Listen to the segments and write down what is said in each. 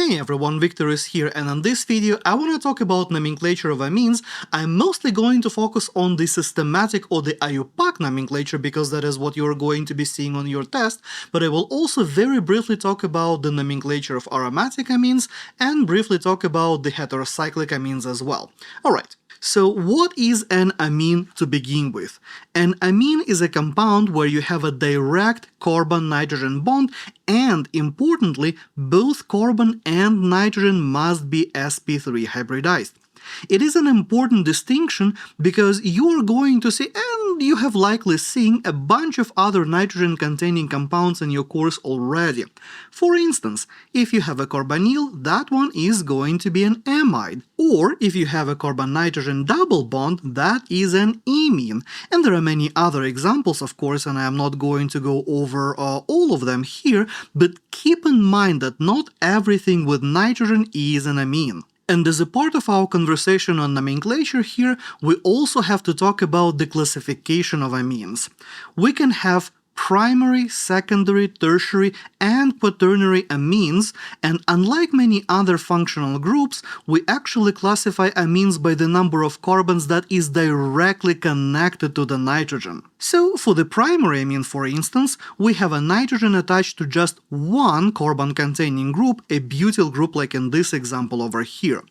Hey everyone, Victor is here, and in this video I want to talk about nomenclature of amines. I'm mostly going to focus on the systematic or the IUPAC nomenclature because that is what you're going to be seeing on your test, but I will also very briefly talk about the nomenclature of aromatic amines and briefly talk about the heterocyclic amines as well. Alright. So what is an amine to begin with? An amine is a compound where you have a direct carbon-nitrogen bond, and importantly, both carbon and nitrogen must be sp3 hybridized. It is an important distinction because you are going to see, and you have likely seen, a bunch of other nitrogen-containing compounds in your course already. For instance, if you have a carbonyl, that one is going to be an amide. Or if you have a carbon-nitrogen double bond, that is an imine. And there are many other examples, of course, and I am not going to go over all of them here, but keep in mind that not everything with nitrogen is an amine. And as a part of our conversation on nomenclature here, we also have to talk about the classification of amines. We can have primary, secondary, tertiary, and quaternary amines, and unlike many other functional groups, we actually classify amines by the number of carbons that is directly connected to the nitrogen. So, for the primary amine, for instance, we have a nitrogen attached to just one carbon-containing group, a butyl group like in this example over here.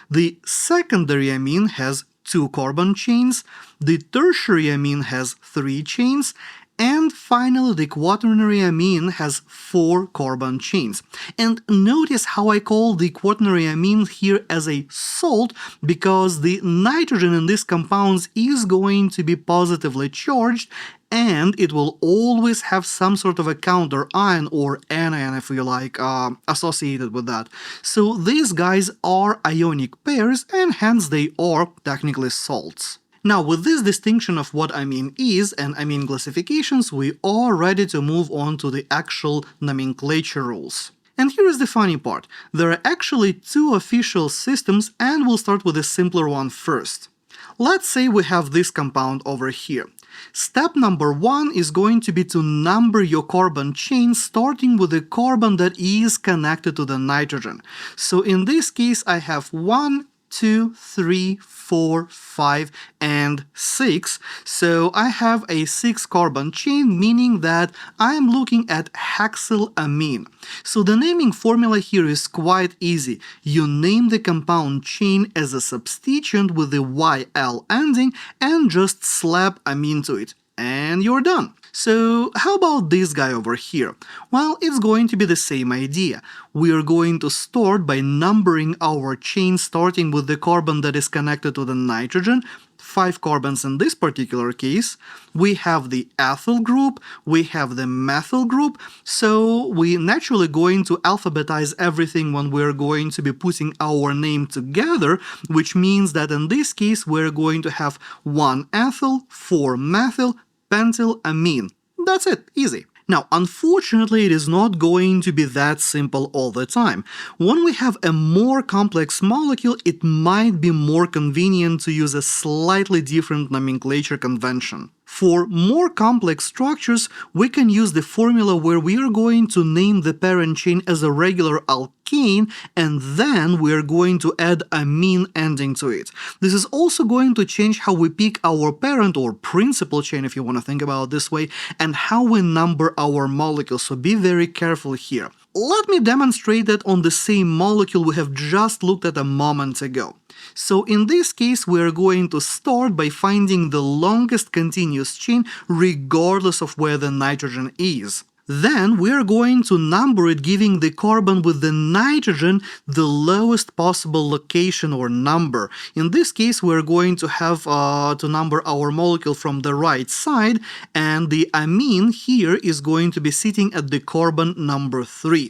The secondary amine has 2 carbon chains, the tertiary amine has 3 chains, and finally, the quaternary amine has 4 carbon chains. And notice how I call the quaternary amine here as a salt, because the nitrogen in these compounds is going to be positively charged, and it will always have some sort of a counter ion or anion, if you like, associated with that. So these guys are ionic pairs, and hence they are technically salts. Now, with this distinction of what amine is and amine classifications, we are ready to move on to the actual nomenclature rules. And here is the funny part. There are actually 2 official systems, and we'll start with the simpler one first. Let's say we have this compound over here. Step number 1 is going to be to number your carbon chain starting with the carbon that is connected to the nitrogen. So in this case, I have 1, 2, 3, 4, 5, and 6. So I have a 6 carbon chain, meaning that I am looking at hexylamine. So the naming formula here is quite easy. You name the compound chain as a substituent with the YL ending and just slap amine to it. And you're done. So how about this guy over here? Well, it's going to be the same idea. We are going to start by numbering our chain starting with the carbon that is connected to the nitrogen, 5 carbons in this particular case. We have the ethyl group, we have the methyl group, so we're naturally going to alphabetize everything when we're going to be putting our name together, which means that in this case we're going to have 1 ethyl, 4 methyl, pentylamine. That's it, easy. Now, unfortunately, it is not going to be that simple all the time. When we have a more complex molecule, it might be more convenient to use a slightly different nomenclature convention. For more complex structures, we can use the formula where we are going to name the parent chain as a regular alkane, and then we are going to add amine ending to it. This is also going to change how we pick our parent or principal chain, if you want to think about it this way, and how we number our molecules, so be very careful here. Let me demonstrate that on the same molecule we have just looked at a moment ago. So in this case, we are going to start by finding the longest continuous chain regardless of where the nitrogen is. Then we are going to number it, giving the carbon with the nitrogen the lowest possible location or number. In this case, we are going to have to number our molecule from the right side, and the amine here is going to be sitting at the carbon number 3.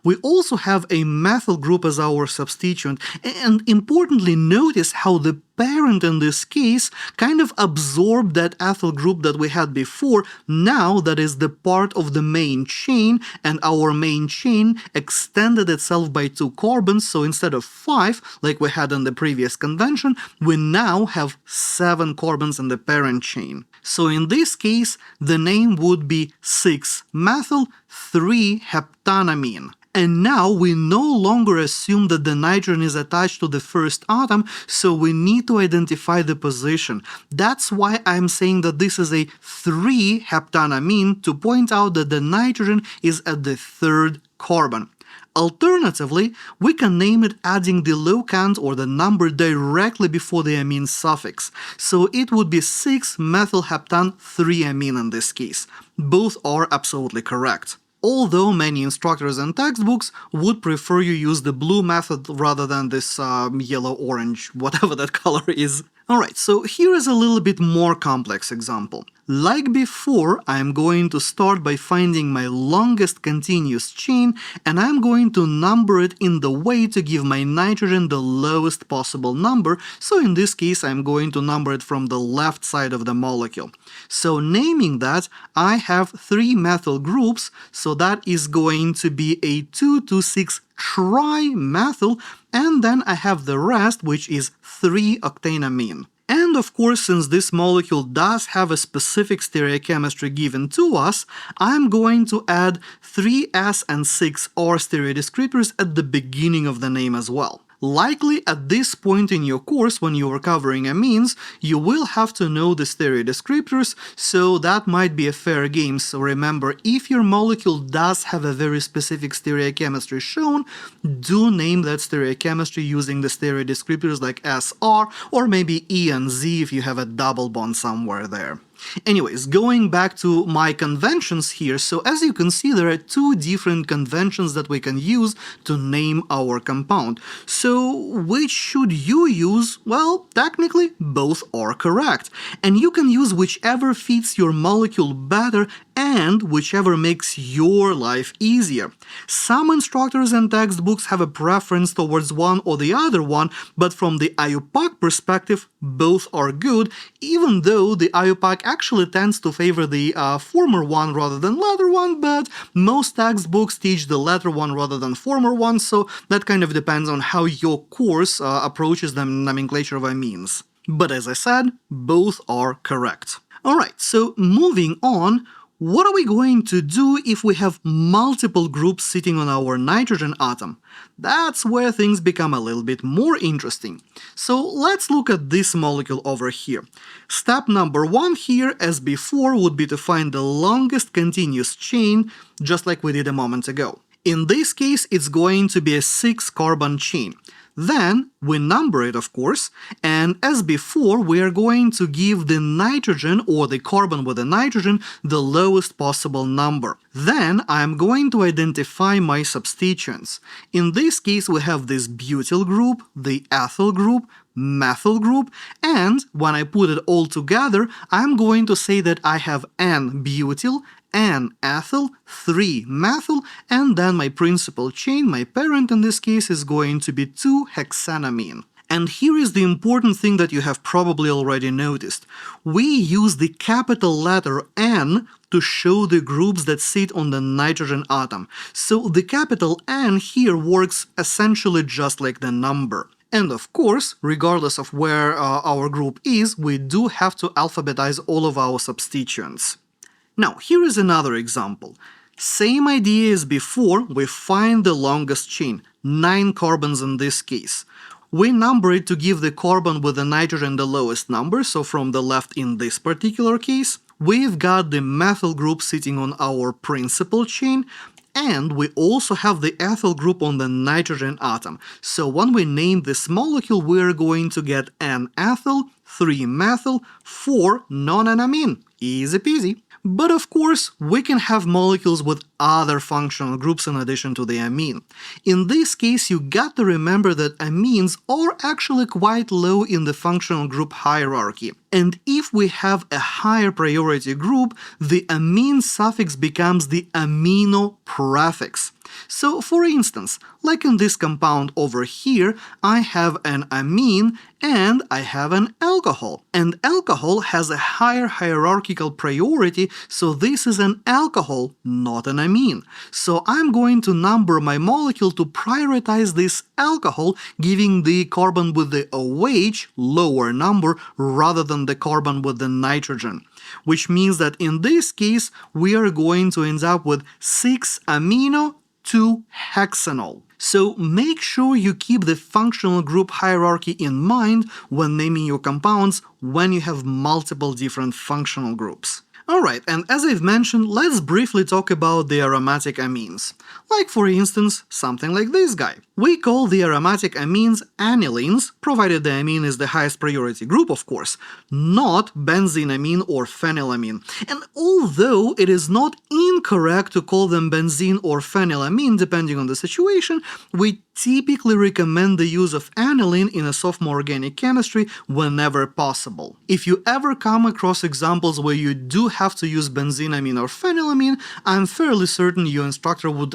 We also have a methyl group as our substituent, and importantly notice how the parent in this case kind of absorbed that ethyl group that we had before. Now that is the part of the main chain, and our main chain extended itself by 2 carbons, so instead of 5 like we had in the previous convention, we now have 7 carbons in the parent chain. So in this case, the name would be 6-methyl 3-heptanamine. And now we no longer assume that the nitrogen is attached to the first atom, so we need to identify the position. That's why I'm saying that this is a 3-heptanamine, to point out that the nitrogen is at the third carbon. Alternatively, we can name it adding the locant or the number directly before the amine suffix. So it would be 6-methylheptan-3-amine in this case. Both are absolutely correct. Although many instructors and textbooks would prefer you use the blue method rather than this yellow-orange, whatever that color is. Alright, so here is a little bit more complex example. Like before, I'm going to start by finding my longest continuous chain, and I'm going to number it in the way to give my nitrogen the lowest possible number, so in this case I'm going to number it from the left side of the molecule. So naming that, I have 3 methyl groups, so that is going to be a 2,2,6 trimethyl, and then I have the rest, which is 3-octanamine. And of course, since this molecule does have a specific stereochemistry given to us, I'm going to add 3s and 6r stereodescriptors at the beginning of the name as well. Likely at this point in your course, when you are covering amines, you will have to know the stereodescriptors, so that might be a fair game. So remember, if your molecule does have a very specific stereochemistry shown, do name that stereochemistry using the stereodescriptors like SR or maybe E and Z if you have a double bond somewhere there. Anyways, going back to my conventions here, so as you can see there are 2 different conventions that we can use to name our compound. So which should you use? Well, technically both are correct. And you can use whichever fits your molecule better and whichever makes your life easier. Some instructors and textbooks have a preference towards one or the other one, but from the IUPAC perspective, both are good, even though the IUPAC actually tends to favor the former one rather than latter one, but most textbooks teach the latter one rather than former one, so that kind of depends on how your course approaches the nomenclature of amines. But as I said, both are correct. Alright, so moving on, what are we going to do if we have multiple groups sitting on our nitrogen atom? That's where things become a little bit more interesting. So let's look at this molecule over here. Step number 1 here, as before, would be to find the longest continuous chain, just like we did a moment ago. In this case, it's going to be a 6-carbon chain. Then we number it, of course, and as before, we are going to give the nitrogen, or the carbon with the nitrogen, the lowest possible number. Then I'm going to identify my substituents. In this case, we have this butyl group, the ethyl group, methyl group, and when I put it all together, I'm going to say that I have N-butyl, N-ethyl, 3-methyl, and then my principal chain, my parent in this case, is going to be 2-hexanamine. And here is the important thing that you have probably already noticed. We use the capital letter N to show the groups that sit on the nitrogen atom. So the capital N here works essentially just like the number. And of course, regardless of where our group is, we do have to alphabetize all of our substituents. Now, here is another example. Same idea as before, we find the longest chain, 9 carbons in this case. We number it to give the carbon with the nitrogen the lowest number, so from the left in this particular case. We've got the methyl group sitting on our principal chain, and we also have the ethyl group on the nitrogen atom. So when we name this molecule, we're going to get N-ethyl, 3-methyl, 4-nonenamine. Easy peasy. But of course, we can have molecules with other functional groups in addition to the amine. In this case, you got to remember that amines are actually quite low in the functional group hierarchy. And if we have a higher priority group, the amine suffix becomes the amino prefix. So for instance, like in this compound over here, I have an amine and I have an alcohol. And alcohol has a higher hierarchical priority, so this is an alcohol, not an amine. So I'm going to number my molecule to prioritize this alcohol, giving the carbon with the OH lower number rather than the carbon with the nitrogen. Which means that in this case, we are going to end up with 6-amino 2-hexanol. So make sure you keep the functional group hierarchy in mind when naming your compounds when you have multiple different functional groups. Alright, and as I've mentioned, let's briefly talk about the aromatic amines. Like for instance, something like this guy. We call the aromatic amines anilines, provided the amine is the highest priority group, of course, not benzenamine or phenylamine. And although it is not incorrect to call them benzene or phenylamine depending on the situation, we typically recommend the use of aniline in a sophomore organic chemistry whenever possible. If you ever come across examples where you do have to use benzenamine or phenylamine, I'm fairly certain your instructor would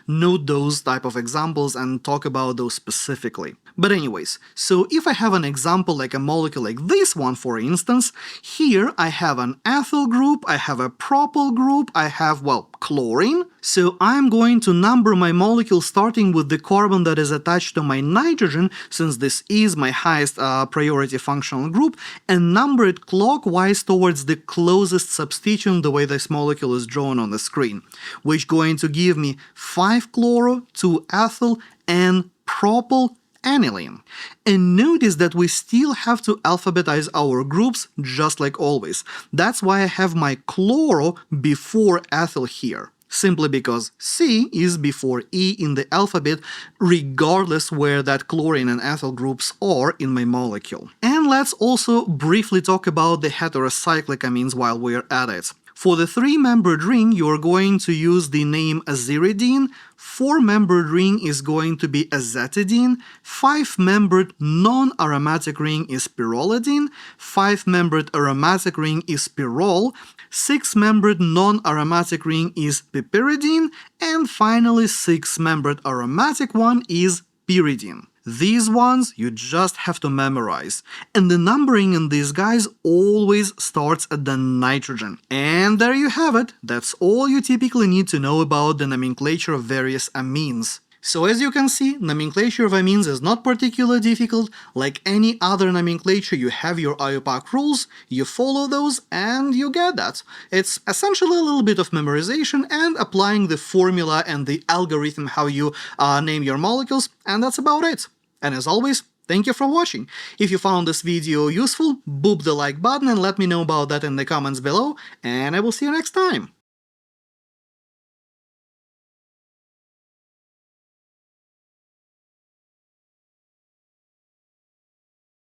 note those type of examples and talk about those specifically. But anyways, so if I have an example like a molecule like this one, for instance, here I have an ethyl group, I have a propyl group, I have, well, chlorine. So I'm going to number my molecule starting with the carbon that is attached to my nitrogen, since this is my highest priority functional group, and number it clockwise towards the closest substituent the way this molecule is drawn on the screen, which is going to give me 5-chloro, 2-ethyl, and propyl aniline. And notice that we still have to alphabetize our groups just like always. That's why I have my chloro before ethyl here. Simply because C is before E in the alphabet, regardless where that chlorine and ethyl groups are in my molecule. And let's also briefly talk about the heterocyclic amines while we're at it. For the 3-membered ring, you're going to use the name aziridine, 4-membered ring is going to be azetidine, 5-membered non-aromatic ring is pyrrolidine, 5-membered aromatic ring is pyrrole, 6-membered non-aromatic ring is piperidine, and finally 6-membered aromatic one is pyridine. These ones you just have to memorize, and the numbering in these guys always starts at the nitrogen. And there you have it, that's all you typically need to know about the nomenclature of various amines. So as you can see, nomenclature of amines is not particularly difficult. Like any other nomenclature, you have your IUPAC rules, you follow those, and you get that. It's essentially a little bit of memorization and applying the formula and the algorithm how you name your molecules, and that's about it. And as always, thank you for watching. If you found this video useful, boop the like button and let me know about that in the comments below, and I will see you next time.